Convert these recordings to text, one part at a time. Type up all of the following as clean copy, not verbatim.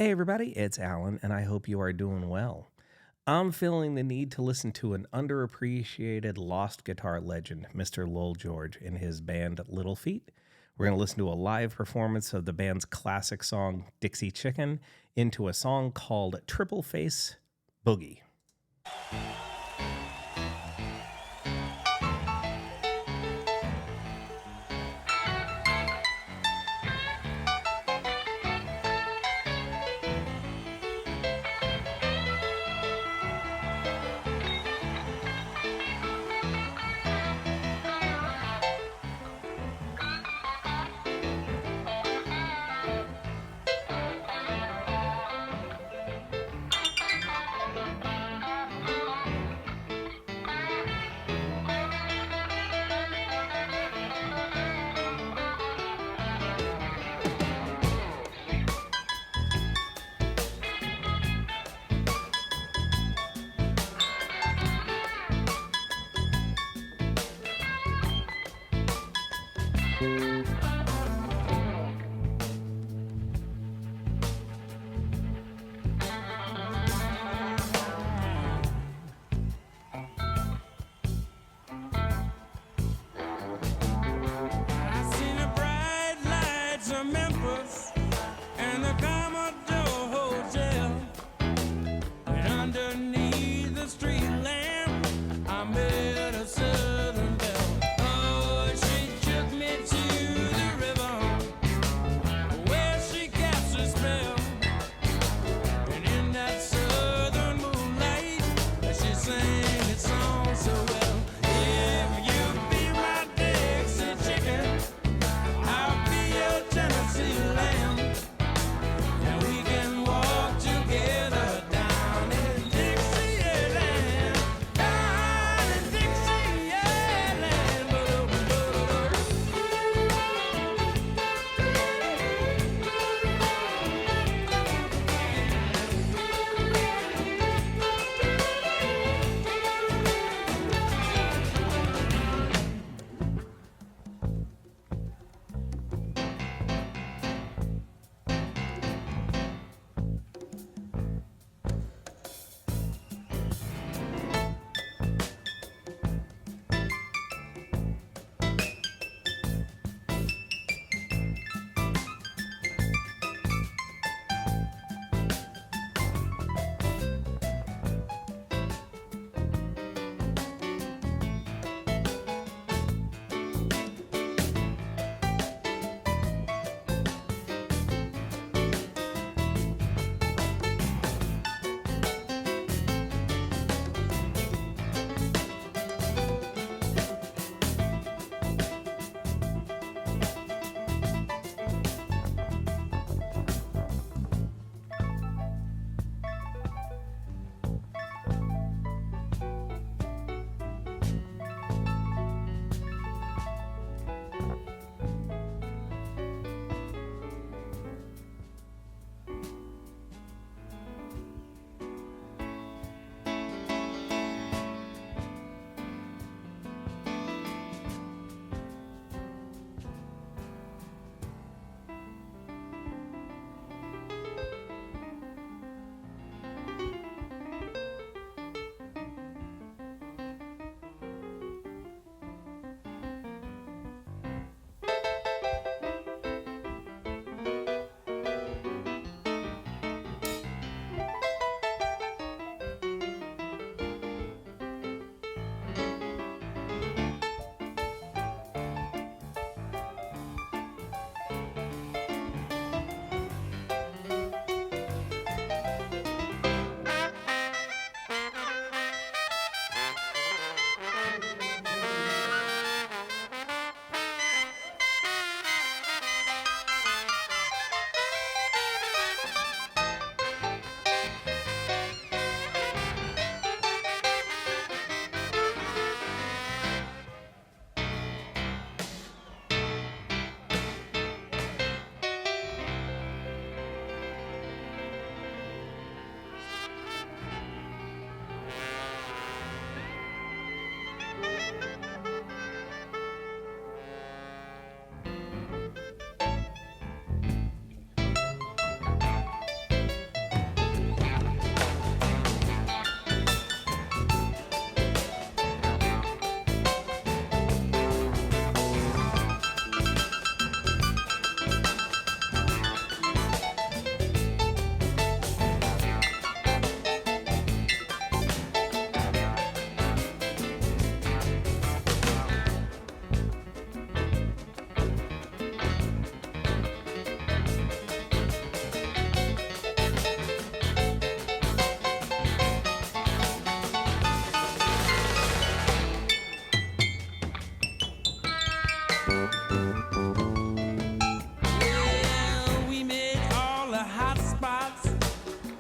Hey, everybody, it's Alan, and I hope you are doing well. I'm feeling the need to listen to an underappreciated lost guitar legend, Mr. Lowell George, and his band Little Feat. We're going to listen to a live performance of the band's classic song, Dixie Chicken, into a song called Tripe Face Boogie.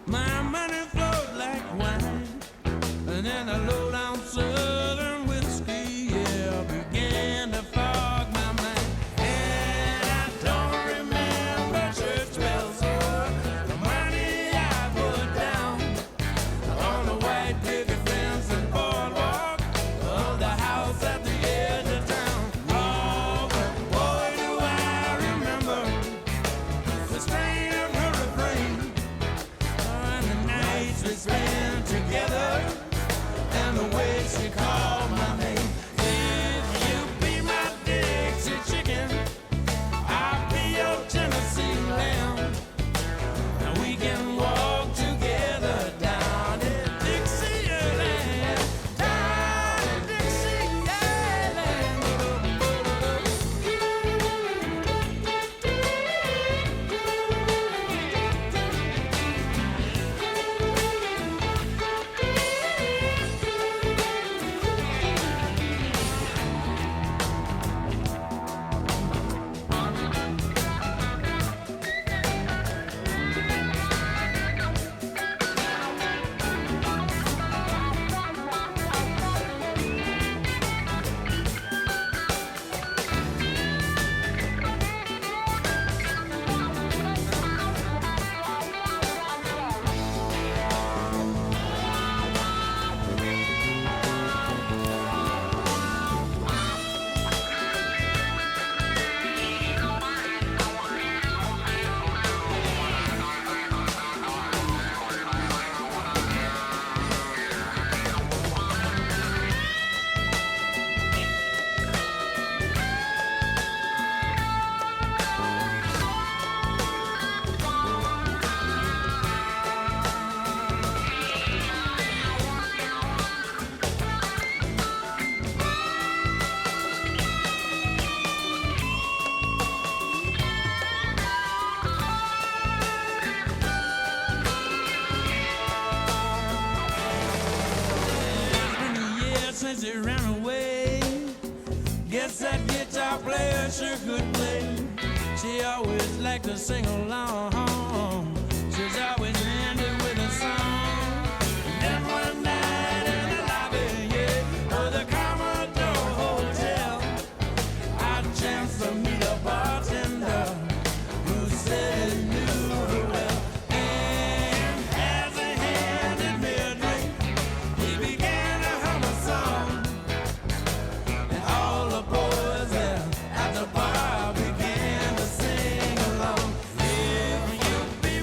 My money flowed like wine, and then a low down southern whiskey, yeah, began to fog my mind. And I don't remember church bells or the money I put down on the white picket fence and boardwalk of the house at the edge of town. Oh, but boy, do I remember the strain of her refrain, and the nights we spent together, and the way she called my name. If you be my Dixie chicken, I'll be your Tennessee lamb, and we can walk together down in Dixieland, down in Dixieland. Since he ran away, guess that guitar player sure could play. She always liked to sing along. She's always ended with a song. And then one night in the lobby, yeah, of the Commodore Hotel, I chanced to meet a bartender who said he knew her well. And as he handed me a drink, he began to hum a song, and all the boys there at the bar began to sing along. If you be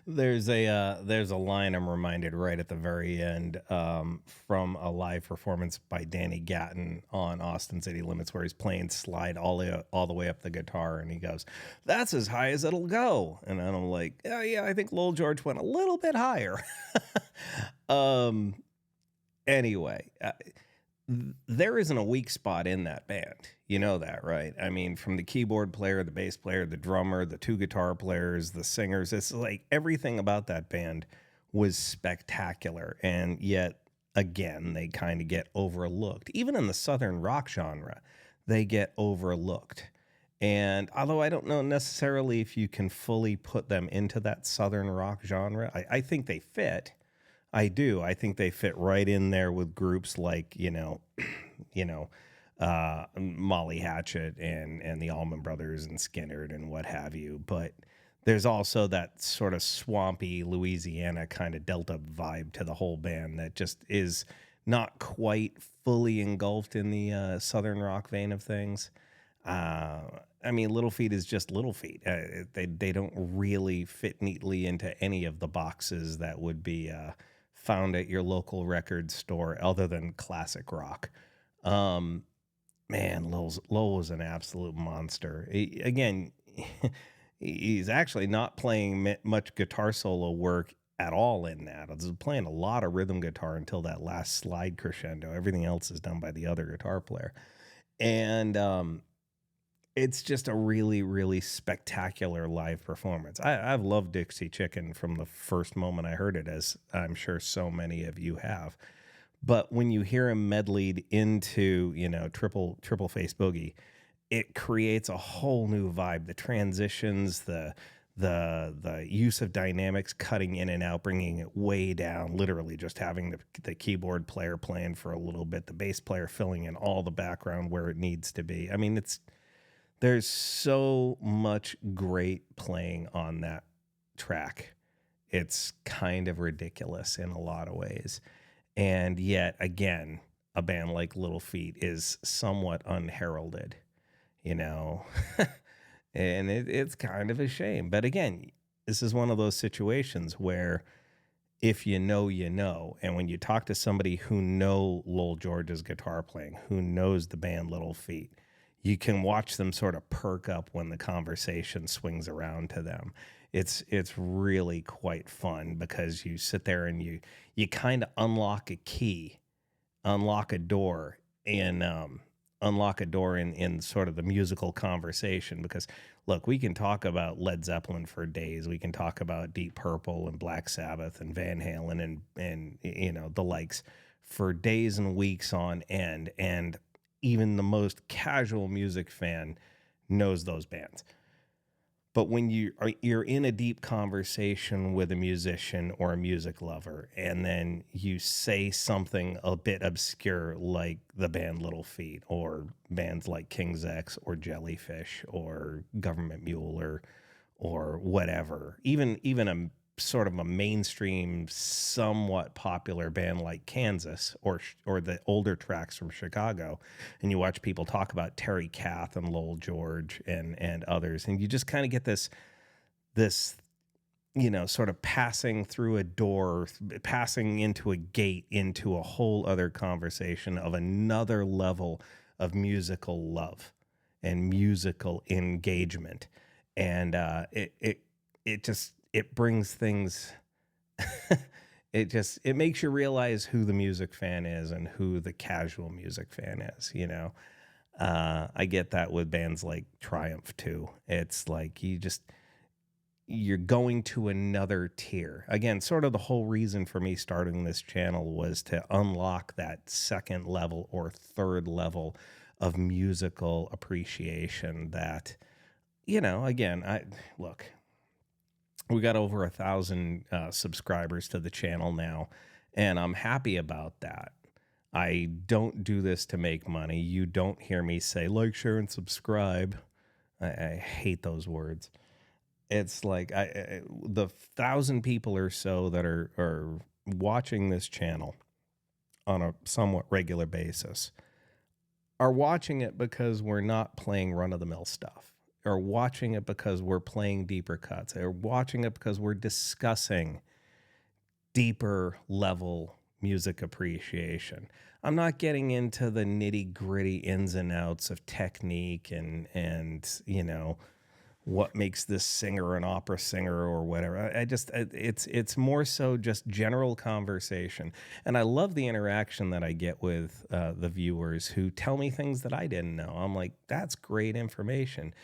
There's a line I'm reminded right at the very end from a live performance by Danny Gatton on Austin City Limits, where he's playing slide all the way up the guitar, and he goes, "That's as high as it'll go." And I'm like, "Oh yeah, I think Lowell George went a little bit higher." Anyway, there isn't a weak spot in that band. You know that, right? I mean, from the keyboard player, the bass player, the drummer, the two guitar players, the singers, it's like everything about that band was spectacular. And yet, again, they kind of get overlooked. Even in the Southern rock genre, they get overlooked. And although I don't know necessarily if you can fully put them into that Southern rock genre, I think they fit. I do. I think they fit right in there with groups like, Molly Hatchet and the Allman Brothers and Skinnerd and what have you. But there's also that sort of swampy Louisiana kind of Delta vibe to the whole band that just is not quite fully engulfed in the Southern rock vein of things. I mean, Little Feat is just Little Feat. They don't really fit neatly into any of the boxes that would be found at your local record store other than classic rock. Man, Lowell is an absolute monster. He's actually not playing much guitar solo work at all in that. He's playing a lot of rhythm guitar until that last slide crescendo. Everything else is done by the other guitar player. And it's just a really, really spectacular live performance. I've loved Dixie Chicken from the first moment I heard it, as I'm sure so many of you have. But when you hear him medleyed into, Tripe Face Boogie, it creates a whole new vibe. The transitions, the use of dynamics, cutting in and out, bringing it way down, literally just having the keyboard player playing for a little bit, the bass player filling in all the background where it needs to be. I mean, there's so much great playing on that track. It's kind of ridiculous in a lot of ways. And yet, again, a band like Little Feat is somewhat unheralded, and it's kind of a shame. But again, this is one of those situations where if you know, you know. And when you talk to somebody who know Lowell George's guitar playing, who knows the band Little Feat, you can watch them sort of perk up when the conversation swings around to them. It's really quite fun because you sit there and you kind of unlock a key, unlock a door in sort of the musical conversation. Because look, we can talk about Led Zeppelin for days. We can talk about Deep Purple and Black Sabbath and Van Halen and the likes for days and weeks on end. And even the most casual music fan knows those bands. But when you're in a deep conversation with a musician or a music lover, and then you say something a bit obscure like the band Little Feat, or bands like King's X or Jellyfish or Government Mule or whatever, even a sort of a mainstream, somewhat popular band like Kansas or the older tracks from Chicago, and you watch people talk about Terry Kath and Lowell George and others, and you just kind of get this sort of passing through a door, passing into a gate into a whole other conversation of another level of musical love and musical engagement. And it brings things, it makes you realize who the music fan is and who the casual music fan is, I get that with bands like Triumph too. It's like you're going to another tier. Again, sort of the whole reason for me starting this channel was to unlock that second level or third level of musical appreciation that, again, look, we got over 1,000 subscribers to the channel now, and I'm happy about that. I don't do this to make money. You don't hear me say, like, share, and subscribe. I hate those words. It's like the 1,000 people or so that are watching this channel on a somewhat regular basis are watching it because we're not playing run-of-the-mill stuff. are watching it because we're playing deeper cuts. They're watching it because we're discussing deeper level music appreciation. I'm not getting into the nitty gritty ins and outs of technique and what makes this singer an opera singer or whatever. It's more so just general conversation. And I love the interaction that I get with the viewers who tell me things that I didn't know. I'm like, that's great information.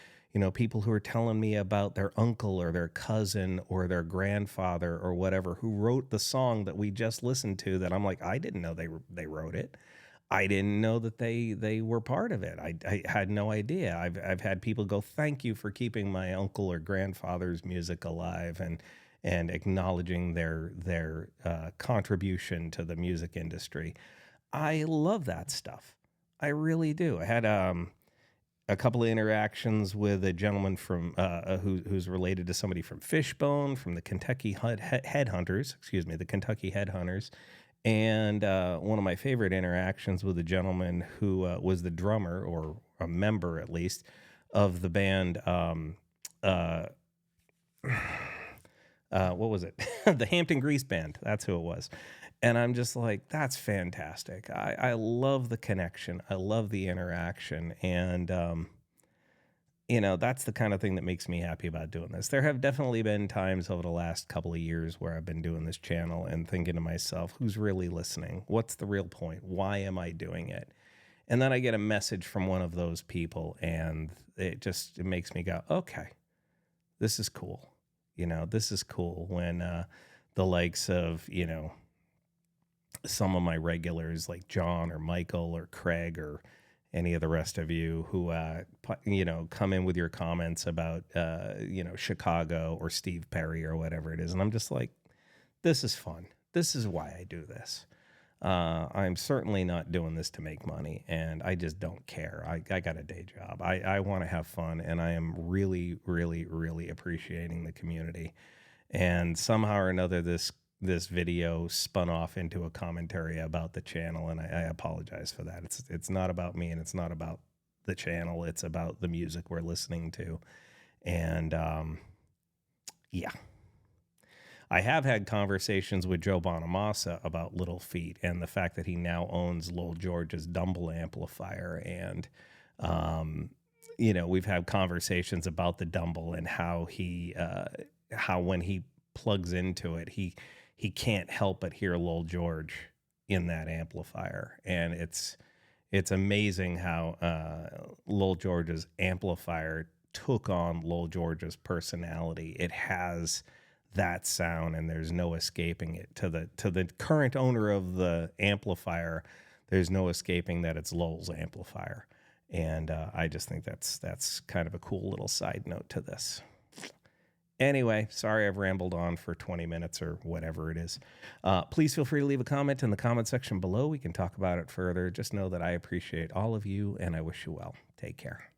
People who are telling me about their uncle or their cousin or their grandfather or whatever who wrote the song that we just listened to, that I'm like, I didn't know they wrote it. I didn't know that they were part of it. I had no idea. I've had people go, thank you for keeping my uncle or grandfather's music alive and acknowledging their contribution to the music industry. I love that stuff. I really do. I had a couple of interactions with a gentleman from who's related to somebody from Fishbone, from the Kentucky Headhunters, the Kentucky Headhunters. And one of my favorite interactions with a gentleman who was the drummer, or a member at least, of the band, what was it? The Hampton Grease Band. That's who it was. And I'm just like, that's fantastic. I love the connection. I love the interaction. And, that's the kind of thing that makes me happy about doing this. There have definitely been times over the last couple of years where I've been doing this channel and thinking to myself, who's really listening? What's the real point? Why am I doing it? And then I get a message from one of those people, and it makes me go, okay, this is cool. This is cool when the likes of, some of my regulars like John or Michael or Craig or any of the rest of you who, come in with your comments about, Chicago or Steve Perry or whatever it is. And I'm just like, this is fun. This is why I do this. I'm certainly not doing this to make money, and I just don't care. I got a day job. I want to have fun, and I am really, really, really appreciating the community. And somehow or another, this video spun off into a commentary about the channel, and I apologize for that. It's not about me, and it's not about the channel. It's about the music we're listening to. And yeah. I have had conversations with Joe Bonamassa about Little Feat and the fact that he now owns Lowell George's Dumble amplifier. And, we've had conversations about the Dumble and how how when he plugs into it, he can't help but hear Lowell George in that amplifier. And it's amazing how Lowell George's amplifier took on Lowell George's personality. It has that sound, and there's no escaping it. To the current owner of the amplifier, there's no escaping that it's Lowell's amplifier. And I just think that's kind of a cool little side note to this. Anyway, sorry I've rambled on for 20 minutes or whatever it is. Please feel free to leave a comment in the comment section below. We can talk about it further. Just know that I appreciate all of you, and I wish you well. Take care.